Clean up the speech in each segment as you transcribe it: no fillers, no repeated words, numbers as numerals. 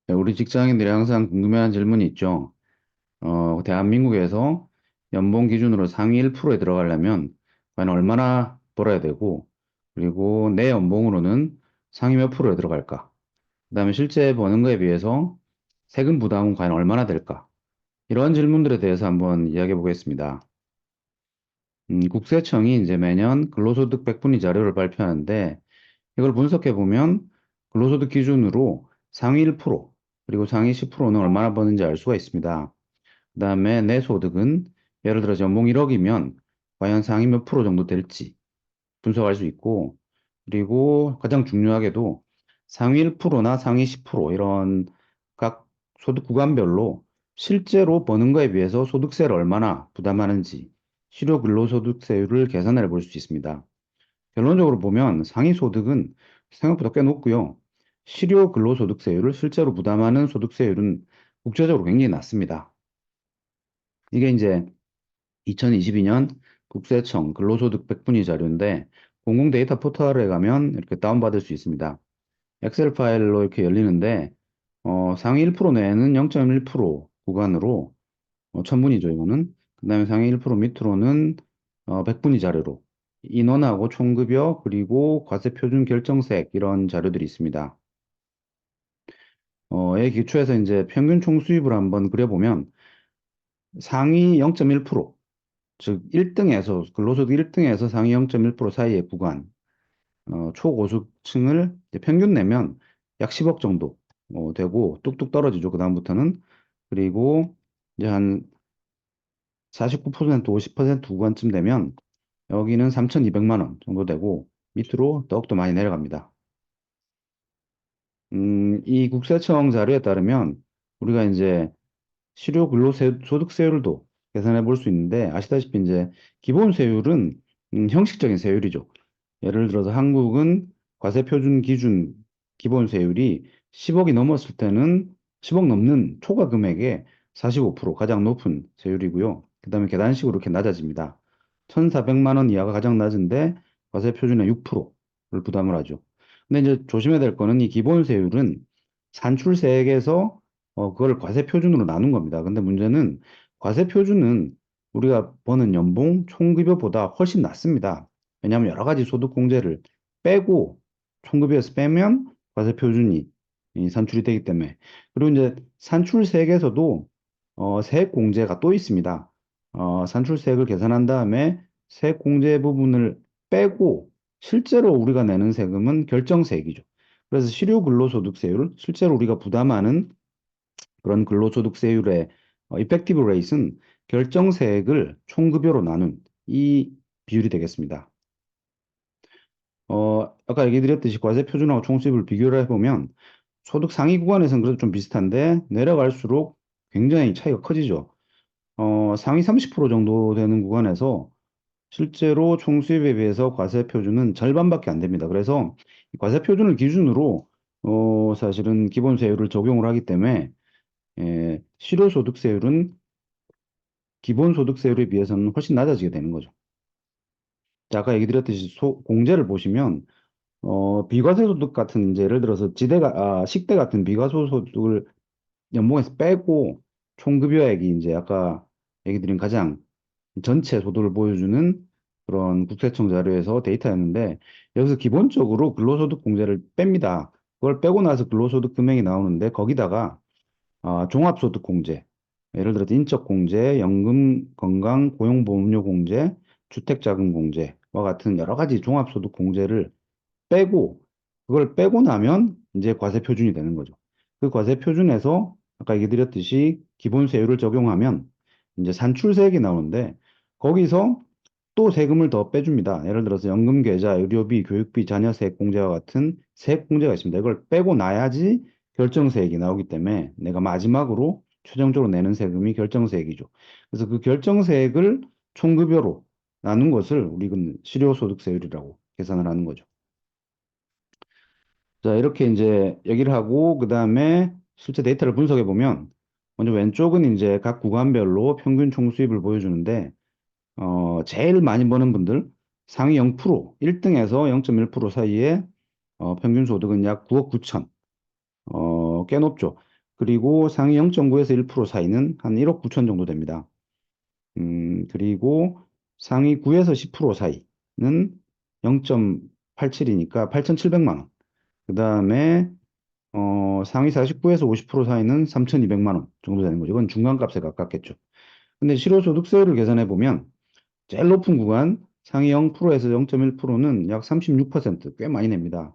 네, 우리 직장인들이 항상 궁금해하는 질문이 있죠. 대한민국에서 연봉 기준으로 상위 1%에 들어가려면 과연 얼마나 벌어야 되고, 그리고 내 연봉으로는 상위 몇 프로에 들어갈까? 그다음에 실제 버는 거에 비해서 세금 부담은 과연 얼마나 될까? 이런 질문들에 대해서 한번 이야기해 보겠습니다. 국세청이 이제 매년 근로소득 백분위 자료를 발표하는데, 이걸 분석해 보면 근로소득 기준으로 상위 1%, 그리고 상위 10%는 얼마나 버는지 알 수가 있습니다. 그다음에 내 소득은 예를 들어서 연봉 1억이면 과연 상위 몇 프로 정도 될지 분석할 수 있고, 그리고 가장 중요하게도 상위 1%나 상위 10% 이런 각 소득 구간별로 실제로 버는 거에 비해서 소득세를 얼마나 부담하는지 실효 근로소득세율을 계산해 볼 수 있습니다. 결론적으로 보면 상위 소득은 생각보다 꽤 높고요. 실효 근로소득세율을 실제로 부담하는 소득세율은 국제적으로 굉장히 낮습니다. 이게 이제 2022년 국세청 근로소득 백분위 자료인데 공공 데이터 포털에 가면 이렇게 다운받을 수 있습니다. 엑셀 파일로 이렇게 열리는데 상위 1% 내에는 0.1% 구간으로 천분위죠 이거는. 그다음에 상위 1% 밑으로는 백분위 자료로 인원하고 총급여 그리고 과세 표준 결정세액 이런 자료들이 있습니다. 에 기초해서 이제 평균 총수입을 한번 그려보면 상위 0.1%, 즉 1등에서 근로소득 1등에서 상위 0.1% 사이의 구간, 초고속층을 이제 평균 내면 약 10억 정도 되고 뚝뚝 떨어지죠. 그다음부터는. 그리고 이제 한 49%, 50% 구간쯤 되면 여기는 3,200만 원 정도 되고 밑으로 더욱더 많이 내려갑니다. 이 국세청 자료에 따르면 우리가 이제 실효 근로소득세율도 계산해 볼 수 있는데 아시다시피 이제 기본 세율은 형식적인 세율이죠. 예를 들어서 한국은 과세 표준 기준 기본 세율이 10억이 넘었을 때는 10억 넘는 초과 금액의 45% 가장 높은 세율이고요. 그다음에 계단식으로 이렇게 낮아집니다. 1,400만 원 이하가 가장 낮은데 과세 표준의 6%를 부담을 하죠. 근데 이제 조심해야 될 거는 이 기본 세율은 산출세액에서 그걸 과세 표준으로 나눈 겁니다. 근데 문제는 과세 표준은 우리가 버는 연봉 총급여보다 훨씬 낮습니다. 왜냐하면 여러 가지 소득 공제를 빼고 총급여에서 빼면 과세 표준이 이 산출이 되기 때문에. 그리고 이제 산출세액에서도 세액 공제가 또 있습니다. 산출세액을 계산한 다음에 세액 공제 부분을 빼고 실제로 우리가 내는 세금은 결정세액이죠. 그래서 실효 근로소득세율, 실제로 우리가 부담하는 그런 근로소득세율의 이펙티브 레이트는 결정세액을 총급여로 나눈 이 비율이 되겠습니다. 아까 얘기 드렸듯이 과세 표준하고 총수입을 비교를 해보면 소득 상위 구간에서는 그래도 좀 비슷한데 내려갈수록 굉장히 차이가 커지죠. 상위 30% 정도 되는 구간에서 실제로 총수입에 비해서 과세 표준은 절반밖에 안 됩니다. 그래서 이 과세 표준을 기준으로 사실은 기본세율을 적용을 하기 때문에 실효소득세율은 기본소득세율에 비해서는 훨씬 낮아지게 되는 거죠. 자, 아까 얘기 드렸듯이 공제를 보시면 비과세소득 같은 이제 예를 들어서 식대 같은 비과세소득을 연봉에서 빼고 총급여액이 이제 아까 얘기 드린 가장 전체 소득을 보여주는 그런 국세청 자료에서 데이터였는데 여기서 기본적으로 근로소득 공제를 뺍니다. 그걸 빼고 나서 근로소득 금액이 나오는데 거기다가 종합소득 공제, 예를 들어서 인적공제, 연금, 건강, 고용보험료 공제, 주택자금 공제와 같은 여러 가지 종합소득 공제를 빼고 그걸 빼고 나면 이제 과세 표준이 되는 거죠. 그 과세 표준에서 아까 얘기 드렸듯이 기본세율을 적용하면 이제 산출세액이 나오는데 거기서 또 세금을 더 빼줍니다. 예를 들어서 연금 계좌, 의료비, 교육비, 자녀세액 공제와 같은 세액 공제가 있습니다. 이걸 빼고 나야지 결정세액이 나오기 때문에 내가 마지막으로 최종적으로 내는 세금이 결정세액이죠. 그래서 그 결정세액을 총급여로 나눈 것을 우리는 실효소득세율이라고 계산을 하는 거죠. 자, 이렇게 이제 얘기를 하고, 그 다음에 실제 데이터를 분석해 보면, 먼저 왼쪽은 이제 각 구간별로 평균 총수입을 보여주는데, 제일 많이 버는 분들, 상위 0%, 1등에서 0.1% 사이에 평균 소득은 약 9억 9천, 꽤 높죠. 그리고 상위 0.9에서 1% 사이는 한 1억 9천 정도 됩니다. 그리고 상위 9에서 10% 사이는 0.87이니까 8,700만 원. 그 다음에 상위 49에서 50% 사이는 3,200만 원 정도 되는 거죠. 이건 중간값에 가깝겠죠. 근데 실효소득세율을 계산해 보면 제일 높은 구간 상위 0%에서 0.1%는 약 36%, 꽤 많이 냅니다.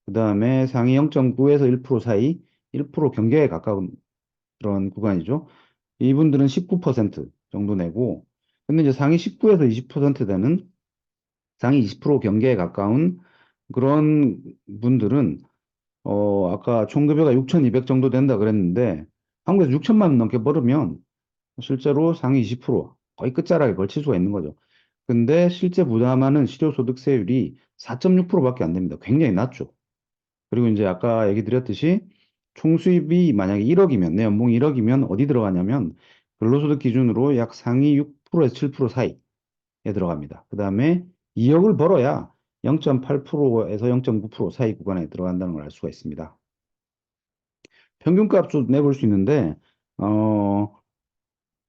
그 다음에 상위 0.9에서 1% 사이 1% 경계에 가까운 그런 구간이죠. 이분들은 19% 정도 내고, 근데 이제 상위 19에서 20% 되는 상위 20% 경계에 가까운 그런 분들은 아까 총급여가 6,200 정도 된다 그랬는데 한국에서 6천만 원 넘게 벌으면 실제로 상위 20% 거의 끝자락에 걸칠 수가 있는 거죠. 근데 실제 부담하는 실효소득세율이 4.6%밖에 안 됩니다. 굉장히 낮죠. 그리고 이제 아까 얘기 드렸듯이 총수입이 만약에 1억이면, 내 연봉이 1억이면 어디 들어가냐면 근로소득 기준으로 약 상위 6%에서 7% 사이에 들어갑니다. 그 다음에 2억을 벌어야 0.8%에서 0.9% 사이 구간에 들어간다는 걸 알 수가 있습니다. 평균값도 내볼 수 있는데, 어,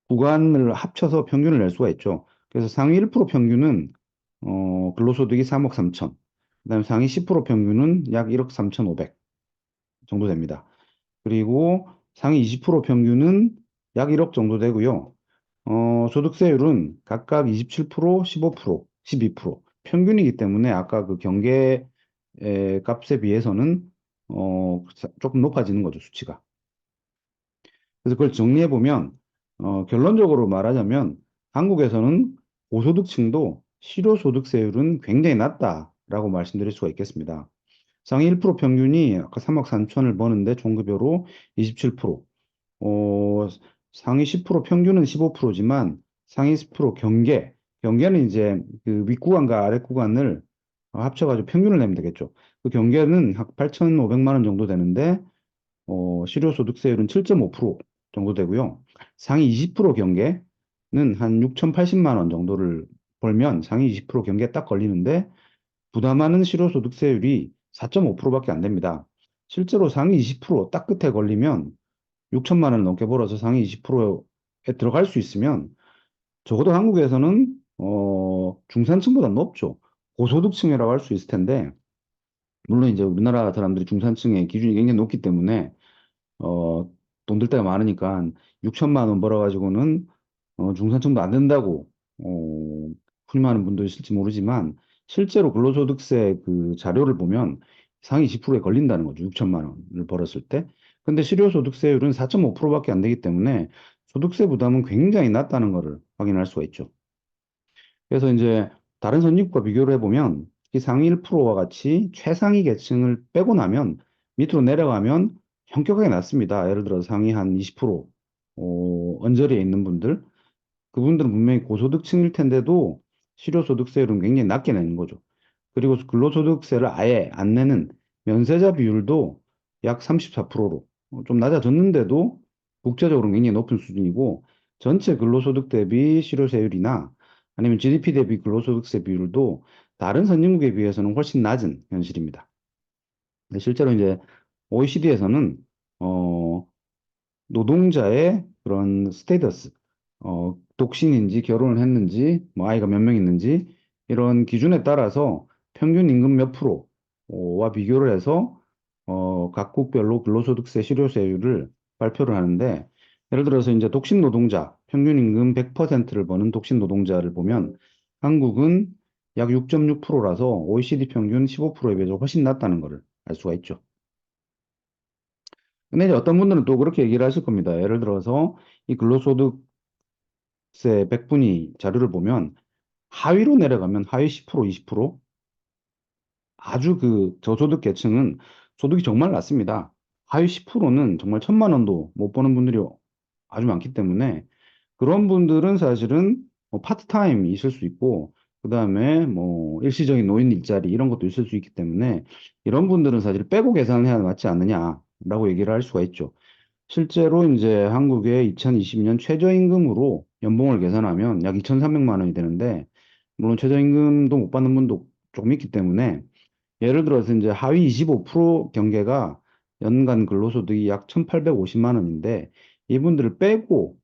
구간을 합쳐서 평균을 낼 수가 있죠. 그래서 상위 1% 평균은, 근로소득이 3억 3천, 그다음에 상위 10% 평균은 약 1억 3,500 정도 됩니다. 그리고 상위 20% 평균은 약 1억 정도 되고요. 소득세율은 각각 27%, 15%, 12%. 평균이기 때문에 아까 그 경계 값에 비해서는 조금 높아지는 거죠, 수치가. 그래서 그걸 정리해 보면 결론적으로 말하자면 한국에서는 고소득층도 실효소득세율은 굉장히 낮다라고 말씀드릴 수가 있겠습니다. 상위 1% 평균이 아까 3억 3천을 버는데 종급여로 27%, 어, 상위 10% 평균은 15%지만 상위 10% 경계는 이제 그 윗구간과 아랫구간을 합쳐가지고 평균을 내면 되겠죠. 그 경계는 약 8,500만 원 정도 되는데 실효소득세율은 7.5% 정도 되고요. 상위 20% 경계는 한 6,080만 원 정도를 벌면 상위 20% 경계에 딱 걸리는데 부담하는 실효소득세율이 4.5%밖에 안 됩니다. 실제로 상위 20%딱 끝에 걸리면 6천만 원 넘게 벌어서 상위 20%에 들어갈 수 있으면 적어도 한국에서는 중산층보다 높죠. 고소득층이라고 할 수 있을 텐데 물론 이제 우리나라 사람들이 중산층의 기준이 굉장히 높기 때문에 어, 돈 들 때가 많으니까 6천만 원 벌어가지고는 중산층도 안 된다고 흔히 말하는 분도 있을지 모르지만 실제로 근로소득세 그 자료를 보면 상위 10%에 걸린다는 거죠. 6천만 원을 벌었을 때. 근데 실효소득세율은 4.5%밖에 안 되기 때문에 소득세 부담은 굉장히 낮다는 것을 확인할 수가 있죠. 그래서 이제 다른 선진국과 비교를 해보면 이 상위 1%와 같이 최상위 계층을 빼고 나면 밑으로 내려가면 현격하게 낮습니다. 예를 들어 상위 한 20% 언저리에 있는 분들, 그분들은 분명히 고소득층일 텐데도 실효소득세율은 굉장히 낮게 내는 거죠. 그리고 근로소득세를 아예 안 내는 면세자 비율도 약 34%로 좀 낮아졌는데도 국제적으로 굉장히 높은 수준이고 전체 근로소득 대비 실효세율이나 아니면 GDP 대비 근로소득세 비율도 다른 선진국에 비해서는 훨씬 낮은 현실입니다. 근데 실제로 이제 OECD에서는 노동자의 그런 스테이터스, 독신인지 결혼을 했는지, 뭐 아이가 몇 명 있는지, 이런 기준에 따라서 평균 임금 몇 프로와 비교를 해서, 각국별로 근로소득세 실효세율을 발표를 하는데, 예를 들어서 이제 독신 노동자, 평균 임금 100%를 버는 독신 노동자를 보면, 한국은 약 6.6%라서 OECD 평균 15%에 비해서 훨씬 낮다는 것을 알 수가 있죠. 근데 이제 어떤 분들은 또 그렇게 얘기를 하실 겁니다. 예를 들어서 이 근로소득세 100분위 자료를 보면 하위로 내려가면 하위 10%, 20% 아주 그 저소득 계층은 소득이 정말 낮습니다. 하위 10%는 정말 1,000만 원도 못 버는 분들이 아주 많기 때문에 그런 분들은 사실은 뭐 파트타임이 있을 수 있고 그다음에 뭐 일시적인 노인 일자리 이런 것도 있을 수 있기 때문에 이런 분들은 사실 빼고 계산을 해야 맞지 않느냐라고 얘기를 할 수가 있죠. 실제로 이제 한국의 2022년 최저임금으로 연봉을 계산하면 약 2,300만 원이 되는데, 물론 최저임금도 못 받는 분도 조금 있기 때문에, 예를 들어서 이제 하위 25% 경계가 연간 근로소득이 약 1,850만 원인데 이분들을 빼고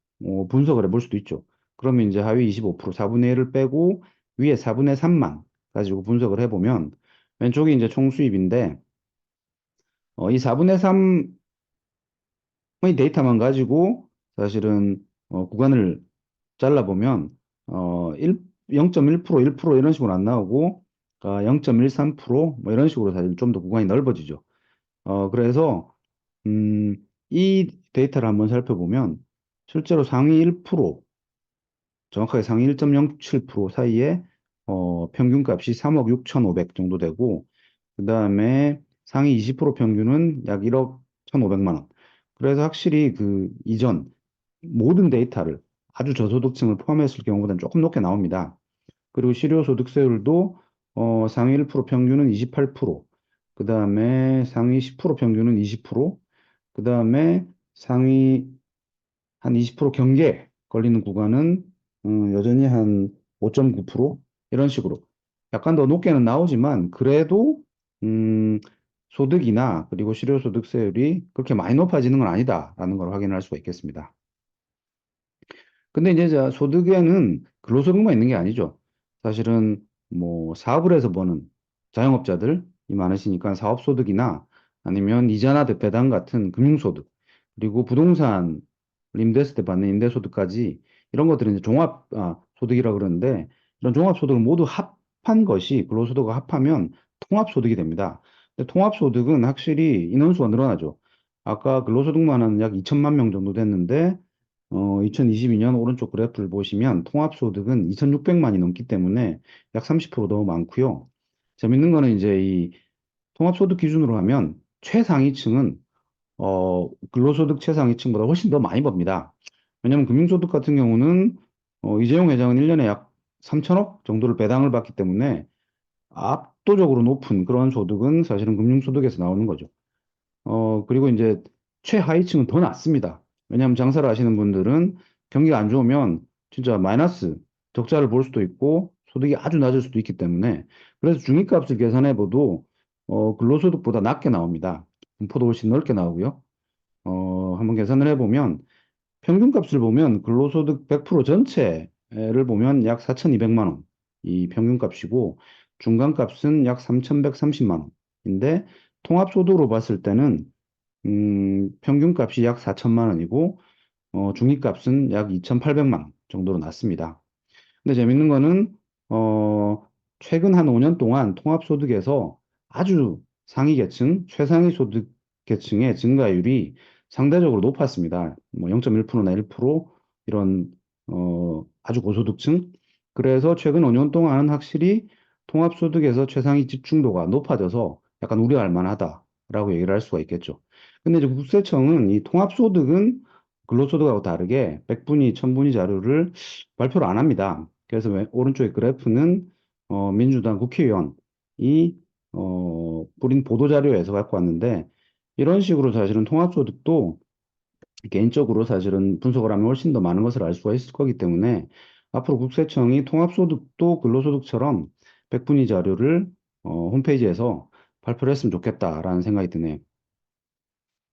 분석을 해볼 수도 있죠. 그러면 이제 하위 25%, 4분의 1을 빼고 위에 4분의 3만 가지고 분석을 해보면 왼쪽이 이제 총수입인데 이 4분의 3의 데이터만 가지고 사실은 구간을 잘라보면 0.1%, 1% 이런 식으로 안 나오고 0.13%뭐 이런 식으로 사실 좀 더 구간이 넓어지죠. 그래서 음, 이 데이터를 한번 살펴보면 실제로 상위 1%, 정확하게 상위 1.07% 사이에 평균값이 3억 6,500 정도 되고 그 다음에 상위 20% 평균은 약 1억 1,500만 원. 그래서 확실히 그 이전 모든 데이터를 아주 저소득층을 포함했을 경우보다는 조금 높게 나옵니다. 그리고 실효소득세율도 상위 1% 평균은 28%, 그 다음에 상위 10% 평균은 20%, 그 다음에 상위 한 20% 경계에 걸리는 구간은 여전히 한 5.9% 이런 식으로 약간 더 높게는 나오지만 그래도 음, 소득이나 그리고 실효소득세율이 그렇게 많이 높아지는 건 아니다라는 걸 확인할 수가 있겠습니다. 근데 이제 소득에는 근로소득만 있는 게 아니죠. 사실은 뭐 사업을 해서 버는 자영업자들이 많으시니까 사업소득이나 아니면 이자나 배당 같은 금융소득, 그리고 부동산 임대했을 때 받는 임대소득까지 이런 것들은 이제 소득이라고 그러는데 이런 종합소득을 모두 합한 것이 근로소득과 합하면 통합소득이 됩니다. 근데 통합소득은 확실히 인원수가 늘어나죠. 아까 근로소득만 한 약 2천만 명 정도 됐는데 2022년 오른쪽 그래프를 보시면 통합소득은 2,600만이 넘기 때문에 약 30%더 많고요. 재밌는 거는 이제 이 통합소득 기준으로 하면 최상위층은 근로소득 최상위층보다 훨씬 더 많이 법니다. 왜냐하면 금융소득 같은 경우는 이재용 회장은 1년에 약 3천억 정도를 배당을 받기 때문에 압도적으로 높은 그런 소득은 사실은 금융소득에서 나오는 거죠. 그리고 이제 최하위층은 더 낮습니다. 왜냐하면 장사를 하시는 분들은 경기가 안 좋으면 진짜 마이너스, 적자를 볼 수도 있고 소득이 아주 낮을 수도 있기 때문에 그래서 중위값을 계산해 봐도 근로소득보다 낮게 나옵니다. 분포도 훨씬 넓게 나오고요. 한번 계산을 해보면 평균값을 보면 근로소득 100% 전체를 보면 약 4,200만 원. 이 평균값이고 중간값은 약 3,130만 원인데 통합소득으로 봤을 때는 평균값이 약 4천만 원이고 중위값은 약 2,800만 원 정도로 났습니다. 근데 재밌는 거는 어, 최근 한 5년 동안 통합소득에서 아주 상위 계층, 최상위 소득 계층의 증가율이 상대적으로 높았습니다. 뭐 0.1%나 1% 이런 아주 고소득층. 그래서 최근 5년 동안은 확실히 통합소득에서 최상위 집중도가 높아져서 약간 우려할 만하다라고 얘기를 할 수가 있겠죠. 근데 이제 국세청은 이 통합소득은 근로소득하고 다르게 100분위, 1000분위 자료를 발표를 안 합니다. 그래서 오른쪽에 그래프는 민주당 국회의원이 뿌린 보도자료에서 갖고 왔는데 이런 식으로 사실은 통합소득도 개인적으로 사실은 분석을 하면 훨씬 더 많은 것을 알 수가 있을 거기 때문에 앞으로 국세청이 통합소득도 근로소득처럼 100분위 자료를 홈페이지에서 발표를 했으면 좋겠다라는 생각이 드네요.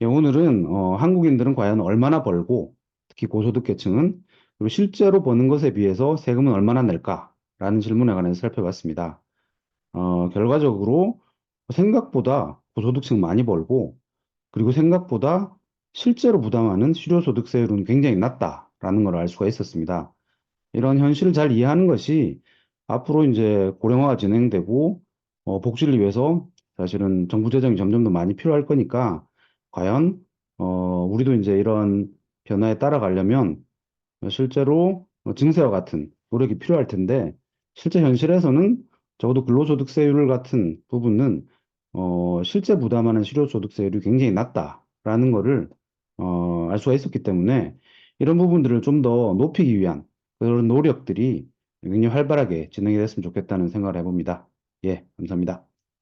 예, 오늘은 한국인들은 과연 얼마나 벌고 특히 고소득 계층은 그리고 실제로 버는 것에 비해서 세금은 얼마나 낼까라는 질문에 관해서 살펴봤습니다. 결과적으로 생각보다 고소득층 많이 벌고 그리고 생각보다 실제로 부담하는 실효소득세율은 굉장히 낮다라는 걸 알 수가 있었습니다. 이런 현실을 잘 이해하는 것이 앞으로 이제 고령화가 진행되고 복지를 위해서 사실은 정부 재정이 점점 더 많이 필요할 거니까 과연 우리도 이제 이런 변화에 따라가려면 실제로 증세와 같은 노력이 필요할 텐데 실제 현실에서는 적어도 근로소득세율 같은 부분은 실제 부담하는 실효소득세율이 굉장히 낮다라는 거를 알 수가 있었기 때문에 이런 부분들을 좀 더 높이기 위한 그런 노력들이 굉장히 활발하게 진행이 됐으면 좋겠다는 생각을 해봅니다. 예, 감사합니다.